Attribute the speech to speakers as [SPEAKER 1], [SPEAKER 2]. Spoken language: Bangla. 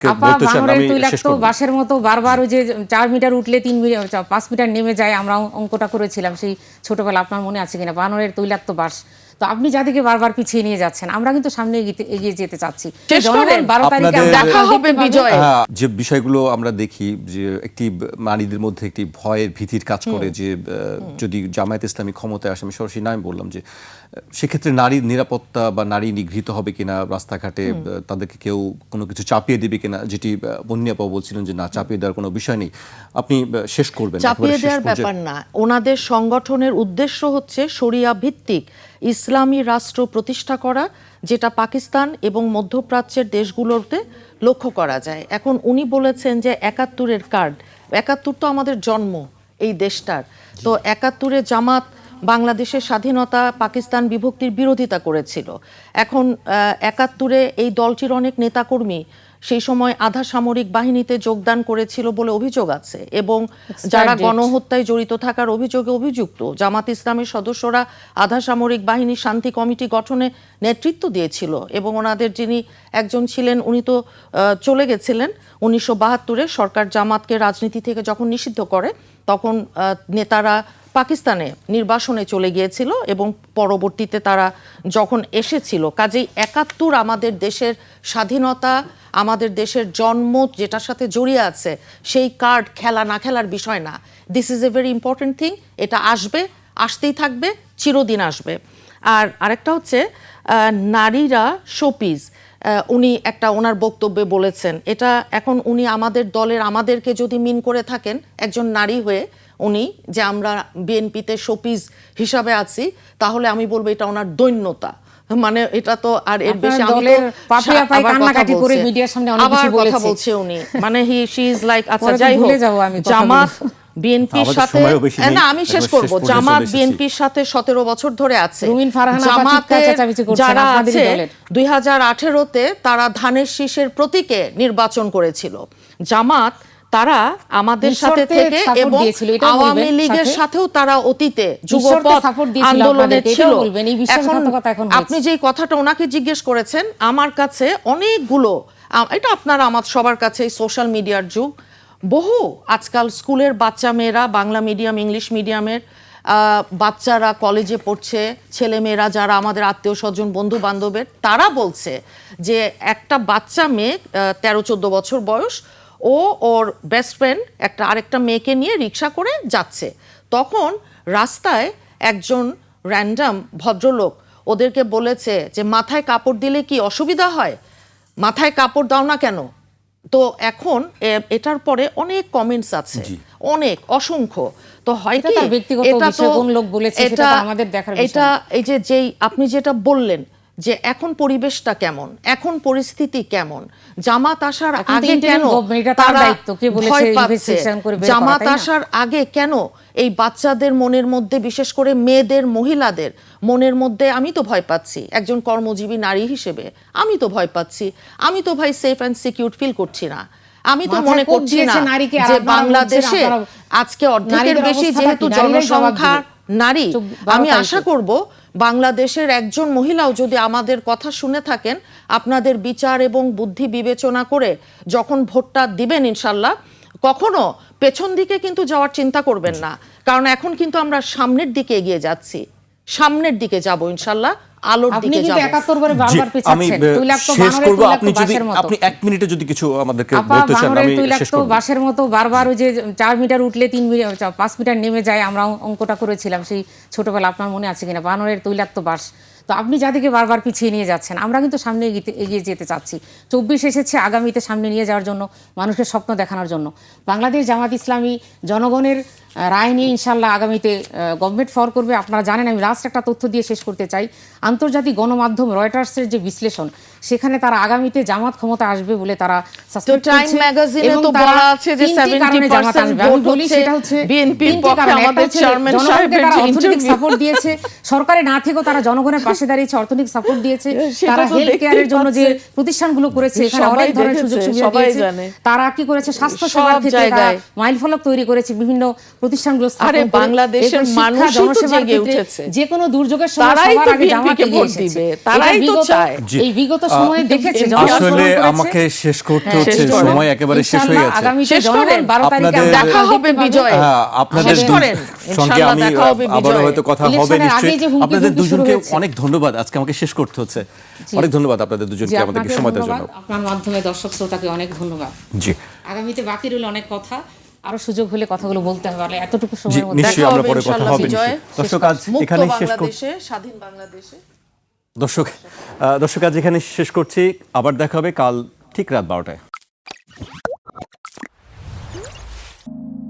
[SPEAKER 1] বানরের তৈলাক্ত বাঁশের মতো বারবার ওই যে 4 মিটার উঠলে 3 মিটার 5 মিটার নেমে যায়। আমরা অঙ্কটা করেছিলাম সেই ছোটবেলা, আপনার মনে আছে কিনা? বানরের তৈলাক্ত বাঁশ। তো আপনি যাদেরকে বারবার পিছিয়ে নিয়ে যাচ্ছেন, আমরা কিন্তু সামনে এগিয়ে যেতে চাচ্ছি। জনগণ 12 তারিখে দেখা হবে বিজয়।
[SPEAKER 2] যে বিষয়গুলো আমরা দেখি যে একটি নারীদের মধ্যে একটি ভয়ের ভীতির কাজ করে যে যদি জামায়াত ইসলামী ক্ষমতায় আসে, আমি সরাসরি নাম বললাম যে সেক্ষেত্রে নারীর নিরাপত্তা বা নারী নিগৃহীত হবে কিনা রাস্তাঘাটে, তাদেরকে কেউ কোনো কিছু চাপিয়ে দেবে কিনা, যেটি বন্যাপা বলছিলেন যে না, চাপিয়ে দেওয়ার কোনো বিষয় নেই। আপনি শেষ করবেন।
[SPEAKER 3] চাপিয়ে দেওয়ার ব্যাপার না, ওনাদের সংগঠনের উদ্দেশ্য হচ্ছে শরিয়া ভিত্তিক ইসলামী রাষ্ট্র প্রতিষ্ঠা করা, যেটা পাকিস্তান এবং মধ্যপ্রাচ্যের দেশগুলোতে লক্ষ্য করা যায়। এখন উনি বলেছেন যে 71-এর কার্ড, 71 তো আমাদের জন্ম এই দেশটার, তো 71-এ জামাত বাংলাদেশের স্বাধীনতা পাকিস্তান বিভক্তির বিরোধিতা করেছিল। এখন 71-এ এই দলটির অনেক নেতাকর্মী সেই সময় আধা সামরিক বাহিনীতে যোগদান করেছিল বলে অভিযোগ আছে, এবং যারা গণহত্যায় জড়িত থাকার অভিযোগে অভিযুক্ত জামাত ইসলামের সদস্যরা আধা সামরিক বাহিনীর শান্তি কমিটি গঠনে নেতৃত্ব দিয়েছিল, এবং ওনাদের যিনি একজন ছিলেন উনি তো চলে গেছিলেন 1972-এ। সরকার জামাতকে রাজনীতি থেকে যখন নিষিদ্ধ করে তখন নেতারা পাকিস্তানে নির্বাসনে চলে গিয়েছিল, এবং পরবর্তীতে তারা যখন এসেছিল, কাজেই 71 আমাদের দেশের স্বাধীনতা, আমাদের দেশের জন্ম যেটার সাথে জড়িয়ে আছে, সেই কার্ড খেলা না খেলার বিষয় না। This is a very important thing. এটা আসবে, আসতেই থাকবে, চিরদিন আসবে। আর আরেকটা হচ্ছে নারীরা শোপিস, উনি একটা ওনার বক্তব্যে বলেছেন, এটা এখন উনি আমাদের দলের আমাদেরকে যদি মিন করে থাকেন একজন নারী হয়ে উনি, যে আমরা বিএনপিতে শোপিস হিসাবে আছি, তাহলে আমি বলবো এটা ওনার দৈন্যতা। মানে এটা তো আর এর বেশি আমি তো কান্নাকাটি করে মিডিয়ার সামনে অনেক কিছু বলেছে, কথা বলছে উনি, মানে শি ইজ লাইক, আচ্ছা যাই হোক, জামাত বিএনপির সাথে, না আমি শেষ করব, জামাত বিএনপির সাথে 17 বছর ধরে আছে। জামাতে যারা আছে 2018-তে তারা ধানের শীষের প্রতীকে নির্বাচন করেছিল। জামাত তারা আমাদের সাথে থেকে, এবং আওয়ামী লীগের সাথেও তারা অতীতে যুগপৎ আন্দোলনে ছিল। এখন আপনি যে কথাটা ওনাকে জিজ্ঞেস করেছেন, আমার কাছে অনেকগুলো, এটা আপনারা আমার সবার কাছে সোশ্যাল মিডিয়ার যুগ, বহু আজকাল স্কুলের বাচ্চা মেয়েরা, বাংলা মিডিয়াম ইংলিশ মিডিয়ামের বাচ্চারা কলেজে পড়ছে, ছেলেমেয়েরা যারা আমাদের আত্মীয় স্বজন বন্ধু বান্ধবের, তারা বলছে যে একটা বাচ্চা মেয়ে 13-14 বছর বয়স, ও ওর বেস্ট ফ্রেন্ড একটা আরেকটা মেয়েকে নিয়ে রিক্সা করে যাচ্ছে, তখন রাস্তায় একজন র্যান্ডম ভদ্রলোক ওদেরকে বলেছে যে মাথায় কাপড় দিলে কি অসুবিধা হয়, মাথায় কাপড় দাও না কেন। তো এখন এটার পরে অনেক কমেন্টস আছে, অনেক অসংখ্য। তো হয় কি, এটা এই যে যেই আপনি যেটা বললেন যে এখন পরিবেশটা কেমন, এখন পরিস্থিতি কেমন, জামাত আসার আগে কেন তারা ভয় পাচ্ছে, জামাত আসার আগে কেন এই বাচ্চাদের মনের মধ্যে, বিশেষ করে মেয়েদের মহিলাদের মনের মধ্যে, আমি তো ভয় পাচ্ছি একজন কর্মজীবী নারী হিসেবে, আমি তো ভয় পাচ্ছি, আমি তো ভাই সেফ অ্যান্ড সিকিউর ফিল করছি না। আমি তো মনে করছি না যে বাংলাদেশে আজকে অর্ধেকের বেশি যেহেতু জনসংখ্যা নারী, আমি আশা করব বাংলাদেশের একজন মহিলাও যদি আমাদের কথা শুনে থাকেন, আপনাদের বিচার এবং বুদ্ধি বিবেচনা করে যখন ভোটটা দিবেন ইনশাল্লাহ, কখনো পেছন দিকে কিন্তু যাওয়ার চিন্তা করবেন না, কারণ এখন কিন্তু আমরা সামনের দিকে এগিয়ে যাচ্ছি, সামনের দিকে যাব ইনশাল্লাহ, আলোর দিকে যাব।
[SPEAKER 2] আমি শেষ করব, আপনি 1 মিনিটে যদি কিছু আমাদেরকে বলতে চান আমি শেষ করব।
[SPEAKER 1] বাঁশের মতো বারবার ওই যে 4 মিটার উঠলে 3 মিটার 5 মিটার নেমে যায়। আমরা অঙ্কটা করেছিলাম সেই ছোটবেলা, আপনার মনে আছে কিনা? বানরের তৈলাক্ত বাঁশ। তো আপনি যাদেরকে বারবার পিছিয়ে নিয়ে যাচ্ছেন, আমরা কিন্তু সামনে এগিয়ে যেতে চাচ্ছি। 24 এসেছে আগামীতে সামনে নিয়ে যাওয়ার জন্য, মানুষের স্বপ্ন দেখানোর জন্য। বাংলাদেশ জামাত ইসলামী জনগণের রায় নিয়ে ইনশাল্লাহ আগামীতে গভর্নমেন্ট ফর করবে। আপনারা জানেন, আমি লাস্ট একটা তথ্য দিয়ে শেষ করতে চাই, আন্তর্জাতিক গণমাধ্যম রয়টার্সের যে বিশ্লেষণ, সেখানে তারা আগামীতে জামাত ক্ষমতা আসবে বলে তারা সাসপেক্ট করছে, এবং তারা 3টি কারণে জামাত আসবে। আমি বলি সেটা হচ্ছে 3টি কারণ। একটা হচ্ছে জনগণকে তারা অর্থনৈতিক সাপোর্ট দিয়েছে, সরকারে না থেকেও তারা জনগণের পাশে দাঁড়িয়েছে, অর্থনৈতিক সাপোর্ট দিয়েছে, তারা হেলথ কেয়ারের জন্য যে প্রতিষ্ঠানগুলো করেছে এখানে অনেক ধরনের সুযোগ সুবিধা দিয়েছে, তারা কি করেছে স্বাস্থ্য সেবার ক্ষেত্রে তারা মাইল ফলক তৈরি করেছে, বিভিন্ন প্রতিষ্ঠানগুলো স্থাপন
[SPEAKER 3] আরে
[SPEAKER 1] করে,
[SPEAKER 3] বাংলাদেশের
[SPEAKER 1] এরপর শিক্ষা,
[SPEAKER 3] মানুষই তো
[SPEAKER 1] জনসেবার
[SPEAKER 3] জেগে
[SPEAKER 1] ক্ষেত্রে
[SPEAKER 3] উঠেছে।
[SPEAKER 1] যে কোনো দুর্যোগের সময়
[SPEAKER 3] তারাই
[SPEAKER 1] সবার
[SPEAKER 3] তো
[SPEAKER 1] আগে জামাত
[SPEAKER 3] বিএনপিকে
[SPEAKER 1] এগিয়ে
[SPEAKER 3] ভোট
[SPEAKER 1] এসেছে।
[SPEAKER 3] দিবে,
[SPEAKER 1] এটা
[SPEAKER 3] তারাই তো চায়।
[SPEAKER 1] এই বিগত সময়ে দেখেছে,
[SPEAKER 3] এমপি
[SPEAKER 1] জনগণ
[SPEAKER 2] আসলে
[SPEAKER 1] প্রমাণ করেছে।
[SPEAKER 2] আমাকে শেষ করতে
[SPEAKER 1] হ্যাঁ,
[SPEAKER 2] হচ্ছে,
[SPEAKER 3] শেষ করেন।
[SPEAKER 2] সময় একেবারে শেষ হয়ে
[SPEAKER 1] ইনশাআল্লাহ
[SPEAKER 2] গেছে।
[SPEAKER 1] আগামীতে
[SPEAKER 3] শেষ
[SPEAKER 1] জনগণ
[SPEAKER 3] করেন।
[SPEAKER 1] 12 তারিখে
[SPEAKER 2] আপনাদের-
[SPEAKER 3] দেখা হবে বিজয়ে।
[SPEAKER 2] হ্যাঁ, আপনাদের
[SPEAKER 3] শেষ করেন।
[SPEAKER 2] সঙ্গে
[SPEAKER 3] ইনশাআল্লাহ
[SPEAKER 2] আমি
[SPEAKER 3] দেখা হবে
[SPEAKER 2] আবারও
[SPEAKER 3] বিজয়ে।
[SPEAKER 2] হয়তো কথা হবে
[SPEAKER 1] ইলেকশনের
[SPEAKER 2] নিশ্চয়ই।
[SPEAKER 1] আগেই যে হুমকি
[SPEAKER 2] আপনাদের
[SPEAKER 1] ধমকি শুরু
[SPEAKER 2] দুজনকে
[SPEAKER 1] হয়েছে।
[SPEAKER 2] অনেক ধন্যবাদ, আজকে আমাকে শেষ করতে হচ্ছে। অনেক ধন্যবাদ আপনাদের
[SPEAKER 1] জি,
[SPEAKER 2] দুজনকে আমাদেরকে
[SPEAKER 1] আপনাকেও
[SPEAKER 2] সময় দেওয়ার
[SPEAKER 1] ধন্যবাদ।
[SPEAKER 2] জন্য।
[SPEAKER 1] আপনার মাধ্যমে দর্শক শ্রোতাকে অনেক ধন্যবাদ।
[SPEAKER 2] জি
[SPEAKER 1] আগামীতে বাকি রইল অনেক কথা, আরো সুযোগ হলে কথাগুলো বলতে হবে, এতটুকু
[SPEAKER 2] জি
[SPEAKER 1] সময়ের মধ্যে
[SPEAKER 2] নিশ্চয়ই
[SPEAKER 3] দেখা
[SPEAKER 2] আমরা
[SPEAKER 3] হবে
[SPEAKER 2] পরে কথা
[SPEAKER 3] ইনশাআল্লাহ
[SPEAKER 2] হবে
[SPEAKER 3] বিজয়ে।
[SPEAKER 2] নিশ্চয়ই। দর্শক আজ
[SPEAKER 3] মুক্ত
[SPEAKER 2] এখানেই শেষ করছি।
[SPEAKER 3] বাংলাদেশে, স্বাধীন বাংলাদেশে।
[SPEAKER 2] দর্শক আজ এখানে শেষ করছি, আবার দেখা হবে কাল ঠিক রাত 12টায়।